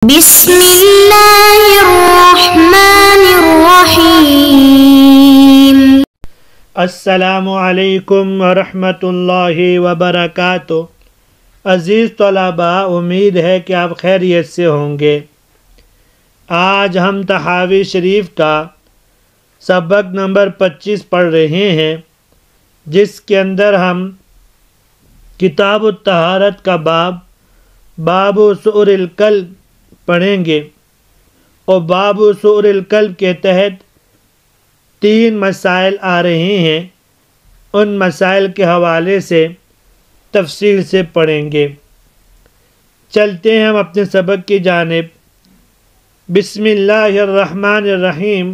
بسم اللہ الرحمن الرحیم۔ السلام علیکم ورحمۃ اللہ وبرکاتہ۔ عزیز طلباء، امید ہے کہ آپ خیریت سے ہوں گے۔ آج ہم تحاوی شریف کا سبق نمبر 25 پڑھ رہے ہیں، جس کے اندر ہم کتاب الطہارت کا باب سؤر الکلب پڑھیں گے، اور باب سؤر الکلب کے تحت 3 مسائل آ رہے ہیں۔ ان مسائل کے حوالے سے تفصیل سے پڑھیں گے۔ چلتے ہیں ہم اپنے سبق کی جانب۔ بسم اللہ الرحمن الرحیم۔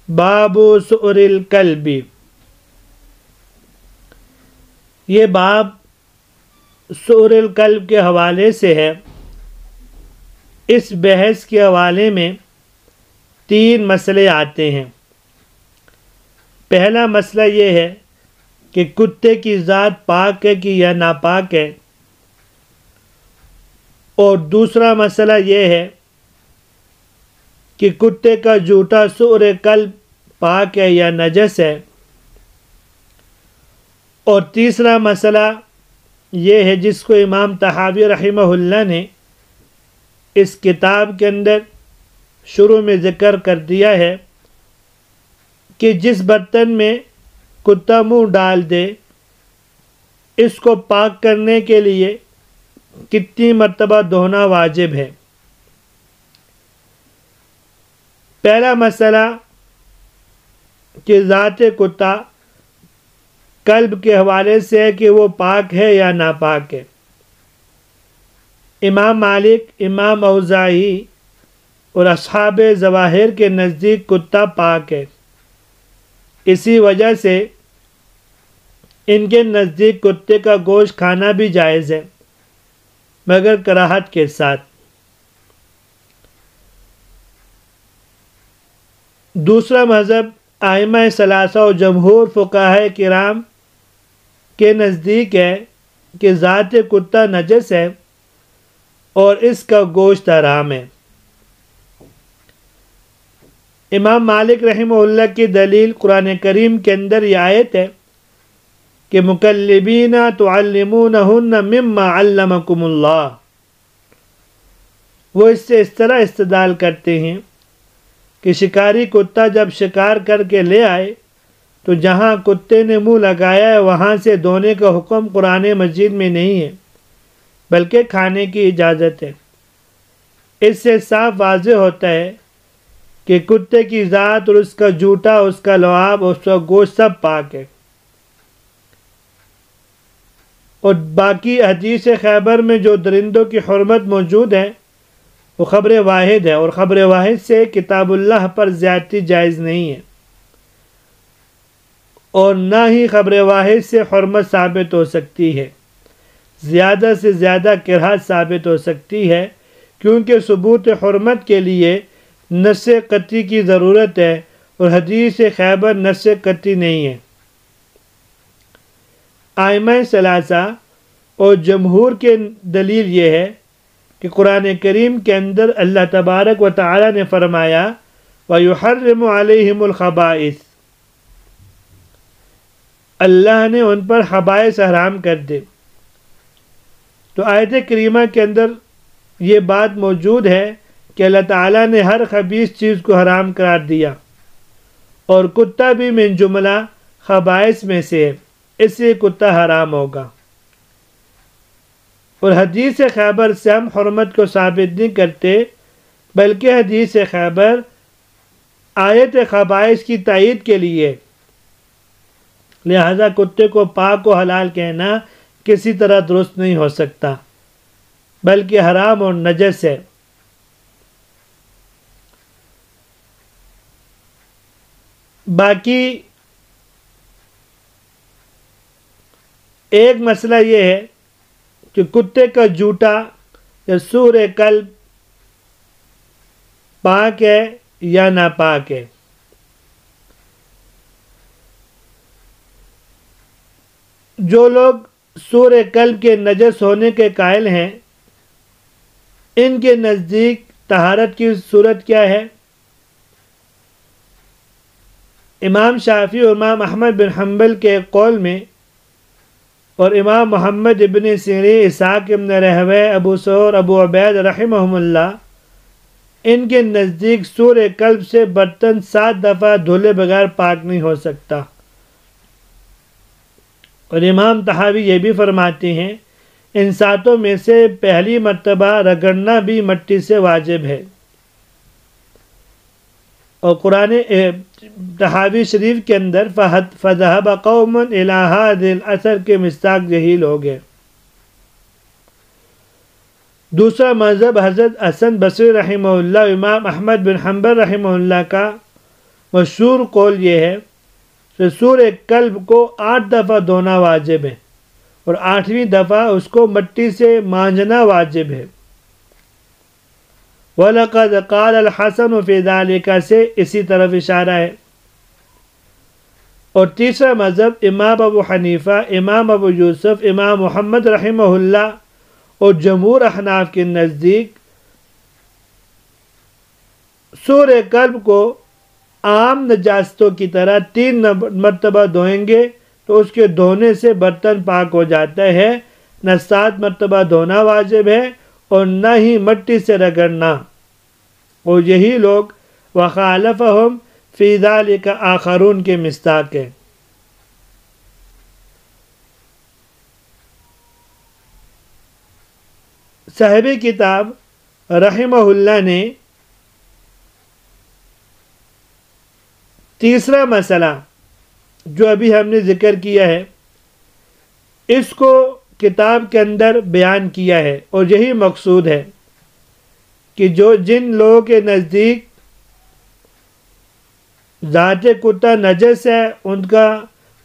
باب سؤر الکلب، یہ باب سؤر الکلب کے حوالے سے ہے۔ اس بحث کے حوالے میں 3 مسئلے آتے ہیں۔ پہلا مسئلہ یہ ہے کہ کتے کی ذات پاک ہے کہ یا ناپاک ہے، اور دوسرا مسئلہ یہ ہے کہ کتے کا جوتا سؤر کلب پاک ہے یا نجس ہے، اور تیسرا مسئلہ یہ ہے جس کو امام طحاوی رحمہ اللہ نے اس کتاب کے اندر شروع میں ذکر کر دیا ہے کہ جس برتن میں کتا منہ ڈال دے، اس کو پاک کرنے کے لیے کتنی مرتبہ دھونا واجب ہے۔ پہلا مسئلہ کہ ذات کتا کلب کے حوالے سے ہے کہ وہ پاک ہے یا ناپاک ہے۔ امام مالک، امام اوزاعی اور اصحاب ظواہر کے نزدیک کتا پاک ہے۔ اسی وجہ سے ان کے نزدیک کتے کا گوشت کھانا بھی جائز ہے، مگر کراہت کے ساتھ۔ دوسرا مذہب ائمہ ثلاثہ و جمہور فقہائے کرام کے نزدیک ہے کہ ذات کتا نجس ہے اور اس کا گوشت حرام ہے۔ امام مالک رحمہ اللہ کی دلیل قرآن کریم کے اندر یہ آیت ہے کہ مکلبین تعلمونہن مما علمکم اللہ۔ وہ اس سے اس طرح استدلال کرتے ہیں کہ شکاری کتا جب شکار کر کے لے آئے تو جہاں کتے نے منہ لگایا ہے وہاں سے دھونے کا حکم قرآن مجید میں نہیں ہے، بلکہ کھانے کی اجازت ہے۔ اس سے صاف واضح ہوتا ہے کہ کتے کی ذات اور اس کا جوتا، اس کا لعاب اور اس کا گوشت سب پاک ہے۔ اور باقی حدیث خیبر میں جو درندوں کی حرمت موجود ہے وہ خبر واحد ہے، اور خبر واحد سے کتاب اللہ پر زیادتی جائز نہیں ہے، اور نہ ہی خبر واحد سے حرمت ثابت ہو سکتی ہے۔ زیادہ سے زیادہ کراہت ثابت ہو سکتی ہے، کیونکہ ثبوت حرمت کے لیے نص قطعی کی ضرورت ہے، اور حدیث خیبر نص قطعی نہیں ہے۔ ائمہ ثلاثہ اور جمہور کے دلیل یہ ہے کہ قرآن کریم کے اندر اللہ تبارک و تعالی نے فرمایا وَيُحَرِّمُ عَلَيْهِمُ الْخَبَائِثَ، اللہ نے ان پر خبائث حرام کر دے۔ تو آیت کریمہ کے اندر یہ بات موجود ہے کہ اللہ تعالیٰ نے ہر خبیث چیز کو حرام قرار دیا، اور کتا بھی من جملہ خبائث میں سے ہے، اس سے کتا حرام ہوگا۔ اور حدیث خیبر سے ہم حرمت کو ثابت نہیں کرتے، بلکہ حدیث خیبر آیت خبائث کی تائید کے لیے، لہذا کتے کو پاک و حلال کہنا کسی طرح درست نہیں ہو سکتا، بلکہ حرام اور نجس ہے۔ باقی ایک مسئلہ یہ ہے کہ کتے کا جوتا یا سؤر کلب پاک ہے یا ناپاک ہے۔ جو لوگ سؤر کلب کے نجس ہونے کے قائل ہیں، ان کے نزدیک طہارت کی صورت کیا ہے؟ امام شافعی اور امام احمد بن حنبل کے قول میں اور امام محمد ابن سیرین، اسحاق ابن راہویہ، ابو ثور، ابو عبید رحمہم اللہ، ان کے نزدیک سور کلب سے برتن 7 دفعہ دھلے بغیر پاک نہیں ہو سکتا۔ اور امام طحاوی یہ بھی فرماتے ہیں ان 7 میں سے پہلی مرتبہ رگڑنا بھی مٹی سے واجب ہے۔ اور قرآن طحاوی شریف کے اندر فَذَهَبَ قَوْمٌ إِلَىٰ هَٰذِهِ الْأَثَرِ کے مصداق یہی لوگ ہیں۔ دوسرا مذہب حضرت حسن بصری رحمہ اللہ، امام احمد بن حنبل رحمہ اللہ کا مشہور قول یہ ہے کہ سور کلب کو 8 دفعہ دھونا واجب ہے اور 8ویں دفعہ اس کو مٹی سے مانجنا واجب ہے۔ وَلَقَدْ قَالَ الْحَسَنُ فِي ذَلِكَ سے اسی طرف اشارہ ہے۔ اور تیسرا مذہب امام ابو حنیفہ، امام ابو یوسف، امام محمد رحمہ اللہ اور جمہور احناف کے نزدیک سور کلب کو عام نجاستوں کی طرح 3 مرتبہ دھوئیں گے تو اس کے دھونے سے برتن پاک ہو جاتا ہے، نہ 7 مرتبہ دھونا واجب ہے اور نہ ہی مٹی سے رگڑنا۔ اور یہی لوگ وَخَالَفَهُمْ فِي ذَلِكَ آخرون کے مصداق ہیں۔ صاحب کتاب رحمہ اللہ نے تیسرا مسئلہ جو ابھی ہم نے ذکر کیا ہے اس کو کتاب کے اندر بیان کیا ہے، اور یہی مقصود ہے کہ جن لوگوں کے نزدیک ذات کتا نجس ہے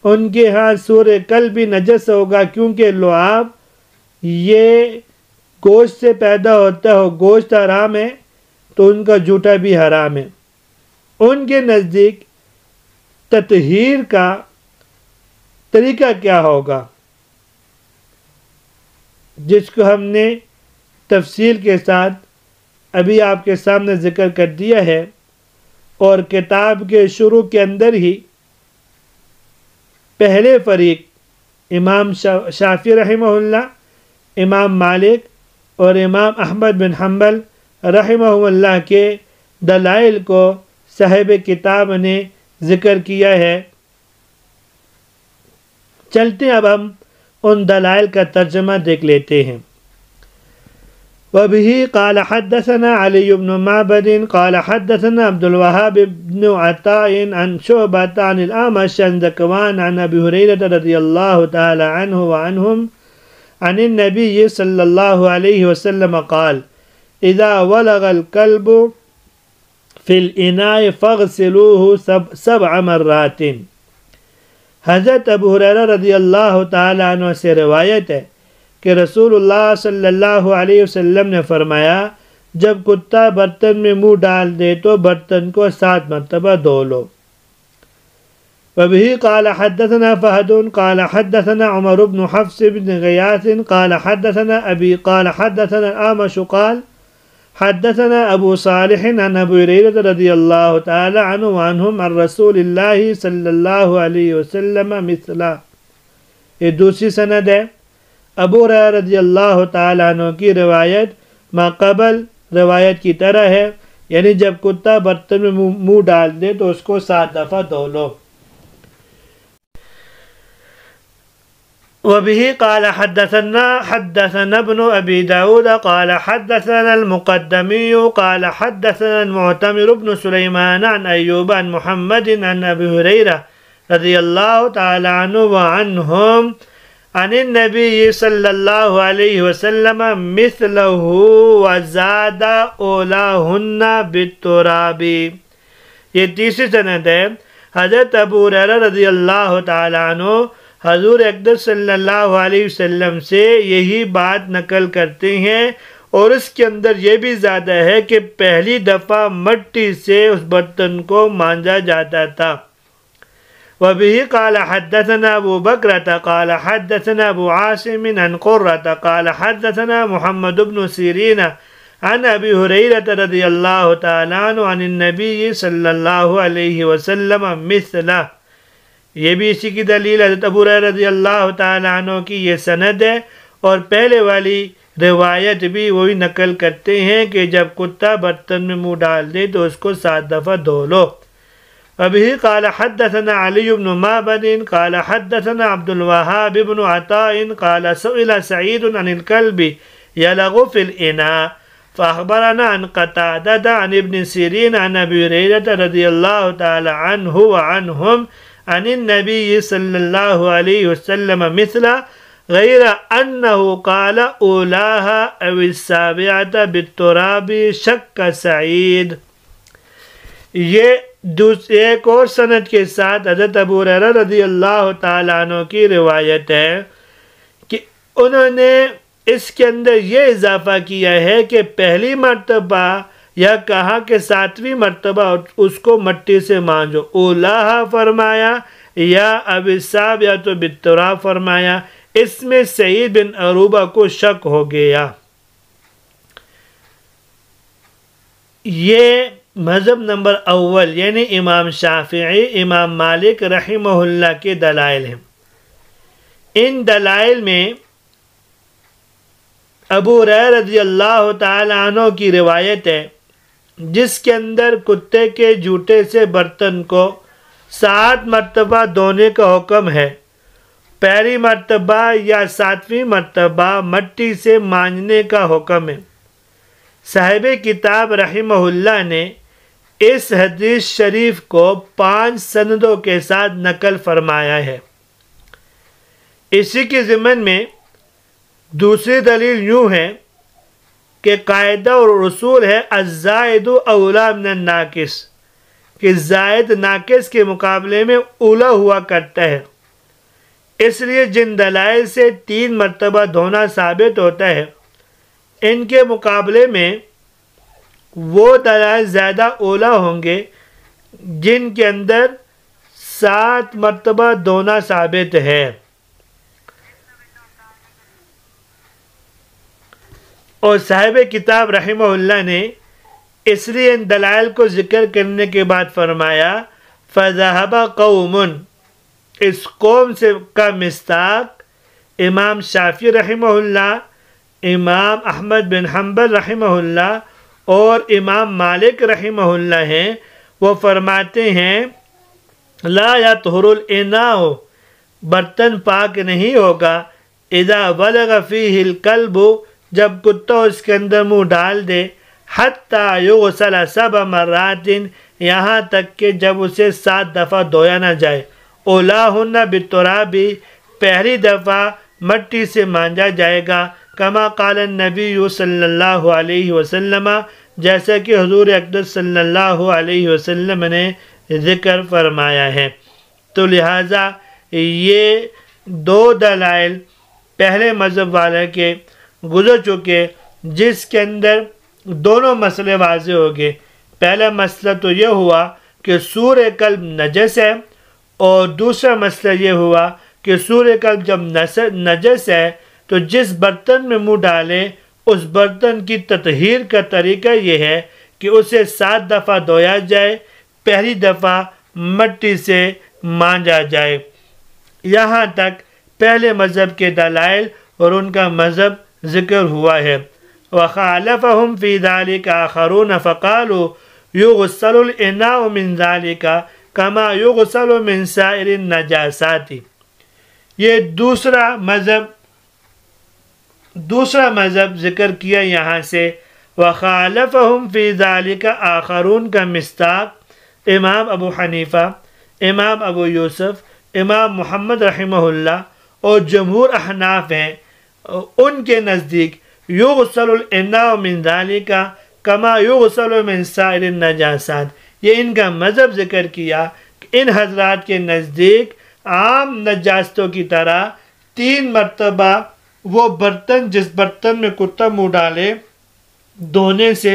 ان کے ہاں سور کلب بھی نجس ہوگا، کیونکہ لعاب یہ گوشت سے پیدا ہوتا ہے، گوشت حرام ہے تو ان کا جوتا بھی حرام ہے۔ ان کے نزدیک تطہیر کا طریقہ کیا ہوگا، جس کو ہم نے تفصیل کے ساتھ ابھی آپ کے سامنے ذکر کر دیا ہے، اور کتاب کے شروع کے اندر ہی پہلے فریق امام شافعی رحمہ اللہ، امام مالک اور امام احمد بن حنبل رحمہ اللہ کے دلائل کو صاحب کتاب نے ذکر کیا ہے۔ چلتے اب ہم ان دلائل کا ترجمہ دیکھ لیتے ہیں۔ وبه قال حدثنا علي بن معبد قال حدثنا عبد الوهاب بن عطاء عن شعبة عن الأعمش عن ذكوان عن أبي هريرة رضي الله تعالى عنه وعنهم عن النبي صلى الله عليه وسلم قال إذا ولغ الكلب في الإناء فاغسلوه 7 مرات۔ حضرت ابو ہریرہ رضی اللہ تعالی عنہ سے روایت ہے کہ رسول اللہ صلی اللہ علیہ وسلم نے فرمایا جب کتا برتن میں منہ ڈال دے تو برتن کو 7 مرتبہ دھو لو۔ وبه قال حدثنا فهد قال حدثنا عمر بن حفص بن غياث قال حدثنا أبي قال حدثنا الأعمش قال حدثنا أبو صالح عن أبي هريرة رضي الله تعالى عنه وعنهم عن رسول الله صلى الله عليه وسلم مثلا۔ یہ دوسری سند ہے، ابو ہریرہ رضی اللہ تعالیٰ عنہ کی روایت ما قبل روایت کی طرح ہے، یعنی جب کتا برتن میں منہ ڈال دے تو اس کو 7 دفعہ دھو لو۔ وبه قال حدثنا ابن أبي داود قال حدثنا المقدمي قال حدثنا المعتمر بن سليمان عن أيوب عن محمد عن أبي هريرة رضي الله تعالى عنه وعنهم عن النبي صلى الله عليه وسلم مثله وزاد أولاهن بالتراب۔ یہ تیسری سند ہے، حضرت ابو ہریرہ رضی اللہ تعالیٰ عنہ حضور اقدس صلی اللہ علیہ وسلم سے یہی بات نقل کرتے ہیں، اور اس کے اندر یہ بھی زیادہ ہے کہ پہلی دفعہ مٹی سے اس برتن کو مانجا جاتا تھا۔ وبه قال حدثنا ابو بکرة قال حدثنا ابو عاصم عن قرة قال حدثنا محمد بن سیرین عن ابی ہریرہ رضی اللہ تعالیٰ عنہ عن النبی صلی اللہ علیہ وسلم مثلہ. یہ بھی اسی کی دلیل حضرت ابو ہریرہ رضی اللہ تعالیٰ عنہ کی یہ سند ہے، اور پہلے والی روایت بھی وہی نقل کرتے ہیں کہ جب کتا برتن میں منہ ڈال دے تو اس کو 7 دفعہ دھو لو. ابھی قال حدثنا علی بن معبد قال حدثنا عبد الوهاب بن عطاء قال سئل سعید عن الكلب يلغ في الإناء فأخبرنا عن قتادة عن ابن سيرين عن أبي هريرة رضي الله تعالى عنه وعنهم عن النبي صلى الله عليه وسلم مثله غير أنه قال أولاها أو السابعة بالتراب شك سعید. یہ ایک اور سند کے ساتھ حضرت ابو ہریرہ رضی اللہ تعالیٰ عنہ کی روایت ہے کہ انہوں نے اس کے اندر یہ اضافہ کیا ہے کہ پہلی مرتبہ یا کہا کہ 7ویں مرتبہ اس کو مٹی سے مانجو، اولاہا فرمایا یا اب السابعۃ بالتراب فرمایا. اس میں سعید بن عروبہ کو شک ہو گیا. یہ مذہب نمبر اول یعنی امام شافعی، امام مالک رحمہ اللہ کے دلائل ہیں. ان دلائل میں ابو ہریرہ رضی اللہ تعالی عنہ کی روایت ہے جس کے اندر کتے کے جوتے سے برتن کو 7 مرتبہ دھونے کا حکم ہے. پہلی مرتبہ یا 7ویں مرتبہ مٹی سے مانجنے کا حکم ہے. صاحب کتاب رحمہ اللہ نے اس حدیث شریف کو 5 سندوں کے ساتھ نقل فرمایا ہے. اسی کے ضمن میں دوسری دلیل یوں ہے کہ قاعدہ اور رسول ہے الزائد اولا من الناقص، کہ زائد ناقص کے مقابلے میں اولا ہوا کرتا ہے. اس لیے جن دلائل سے 3 مرتبہ دھونا ثابت ہوتا ہے ان کے مقابلے میں وہ دلائل زیادہ اولا ہوں گے جن کے اندر 7 مرتبہ دھونا ثابت ہے. اور صاحب کتاب رحمہ اللہ نے اس لیے ان دلائل کو ذکر کرنے کے بعد فرمایا فَذَهَبَ قَوْمٌ، اس قوم سے کا مصداق امام شافعی رحمہ اللہ، امام احمد بن حنبل رحمہ اللہ اور امام مالک رحمہ اللہ ہیں. وہ فرماتے ہیں لا يطهر الاناء، برتن پاک نہیں ہوگا اذا ولغ فيه الكلب، جب کتا اس کے اندر منہ ڈال دے حتی یغسل 7 مرات، یہاں تک کہ جب اسے 7 دفعہ دھویا نہ جائے. اولاہن بالتراب، پہلی دفعہ مٹی سے مانجا جائے گا. کما قال النبی صلی اللہ علیہ وسلم، جیسا کہ حضور اقدس صلی اللہ علیہ وسلم نے ذکر فرمایا ہے. تو لہٰذا یہ 2 دلائل پہلے مذہب والے کے گزر چکے جس کے اندر دونوں مسئلے واضح ہو گئے. پہلا مسئلہ تو یہ ہوا کہ سور قلب نجس ہے، اور دوسرا مسئلہ یہ ہوا کہ سور قلب جب نجس ہے تو جس برتن میں منہ ڈالے اس برتن کی تطہیر کا طریقہ یہ ہے کہ اسے 7 دفعہ دھویا جائے، پہلی دفعہ مٹی سے مانجا جائے. یہاں تک پہلے مذہب کے دلائل اور ان کا مذہب ذکر ہوا ہے. وَخَالَفَهُمْ فِي ذَلِكَ آخَرُونَ فَقَالُوا يُغْسَلُ الْإِنَاءُ مِنْ ذَلِكَ كَمَا يُغْسَلُ مِنْ سَائِرِ النَّجَاسَاتِ. یہ دوسرا مذہب ذکر کیا یہاں سے. وَخَالَفَهُمْ فِي ذَلِكَ آخَرُونَ کا مصداق امام ابو حنیفہ، امام ابو یوسف، امام محمد رحمہ اللہ اور جمہور احناف ہیں. ان کے نزدیک یغسل الاناء من ذالک کما یغسل من سائر النجاسات، یہ ان کا مذہب ذکر کیا کہ ان حضرات کے نزدیک عام نجاستوں کی طرح 3 مرتبہ وہ برتن جس برتن میں کتا منہ ڈالے دھونے سے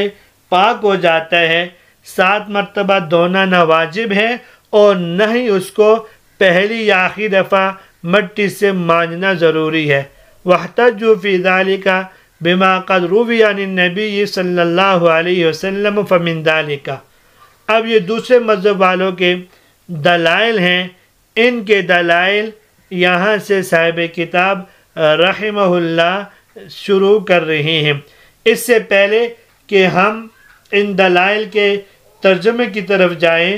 پاک ہو جاتا ہے. 7 مرتبہ دھونا نہ واجب ہے اور نہ ہی اس کو پہلی یا آخری دفعہ مٹی سے مانجنا ضروری ہے. وَاحْتَجُّوا فِي ذَلِكَ بما قد روی عن النبی صلی اللہ علیہ وسلم فمن ذالک۔ اب یہ دوسرے مذہب والوں کے دلائل ہیں، ان کے دلائل یہاں سے صاحب کتاب رحمہ اللہ شروع کر رہے ہیں۔ اس سے پہلے کہ ہم ان دلائل کے ترجمے کی طرف جائیں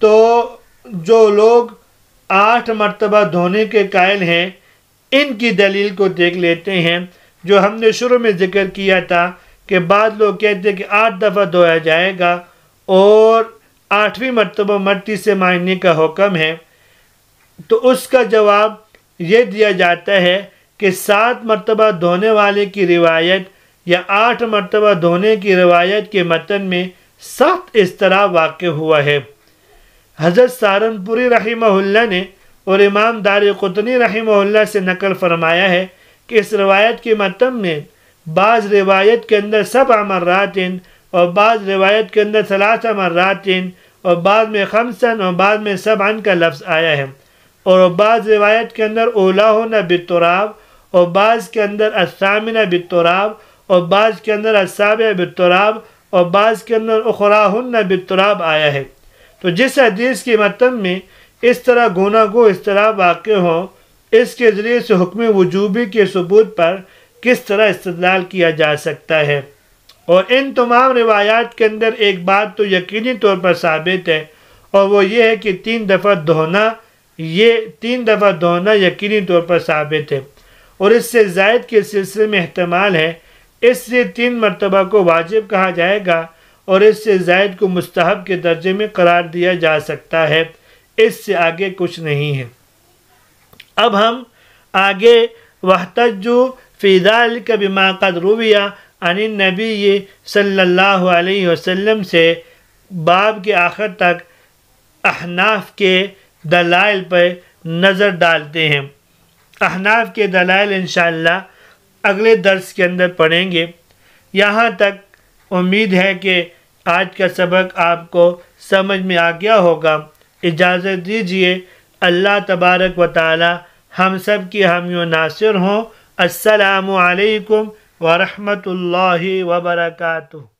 تو جو لوگ 8 مرتبہ دھونے کے قائل ہیں ان کی دلیل کو دیکھ لیتے ہیں، جو ہم نے شروع میں ذکر کیا تھا کہ بعض لوگ کہتے ہیں کہ 8 دفعہ دھویا جائے گا اور 8ویں مرتبہ مٹی سے مانجنے کا حکم ہے، تو اس کا جواب یہ دیا جاتا ہے کہ 7 مرتبہ دھونے والے کی روایت یا 8 مرتبہ دھونے کی روایت کے متن میں سخت اضطراب واقع ہوا ہے۔ حضرت سہارنپوری رحمہ اللہ نے اور امام دارقطنی رحمہ اللہ سے نقل فرمایا ہے کہ اس روایت کے متن میں بعض روایت کے اندر 7 مرات اور بعض روایت کے اندر 3 مرات اور بعض میں 5 اور بعض میں 7 کا لفظ آیا ہے، اور بعض روایت کے اندر اولاہن بالتراب اور بعض کے اندر الثامنہ بالتراب اور بعض کے اندر السابع بالتراب اور بعض کے اندر اخراہن بالتراب آیا ہے۔ تو جس حدیث کے متن میں اس طرح گوناگو اضطراب واقع ہو، اس کے ذریعے سے حکم وجوبی کے ثبوت پر کس طرح استدلال کیا جا سکتا ہے؟ اور ان تمام روایات کے اندر ایک بات تو یقینی طور پر ثابت ہے، اور وہ یہ ہے کہ 3 دفعہ دھونا یقینی طور پر ثابت ہے، اور اس سے زائد کے سلسلے میں احتمال ہے، اس سے 3 مرتبہ کو واجب کہا جائے گا اور اس سے زائد کو مستحب کے درجے میں قرار دیا جا سکتا ہے، اس سے آگے کچھ نہیں ہے۔ اب ہم آگے وَاحْتَجُّوا فِي ذَلِكَ بِمَا قَدْ رُوِيَ عَنِ النَّبِيِّ صلی اللہ علیہ وسلم سے باب کے آخر تک احناف کے دلائل پر نظر ڈالتے ہیں۔ احناف کے دلائل انشاءاللہ اگلے درس کے اندر پڑھیں گے۔ یہاں تک امید ہے کہ آج کا سبق آپ کو سمجھ میں آ گیا ہوگا۔ اجازت دیجیے، اللہ تبارک و تعالی ہم سب کی حامی و ناصر ہوں۔ السلام علیکم ورحمۃ اللہ وبرکاتہ۔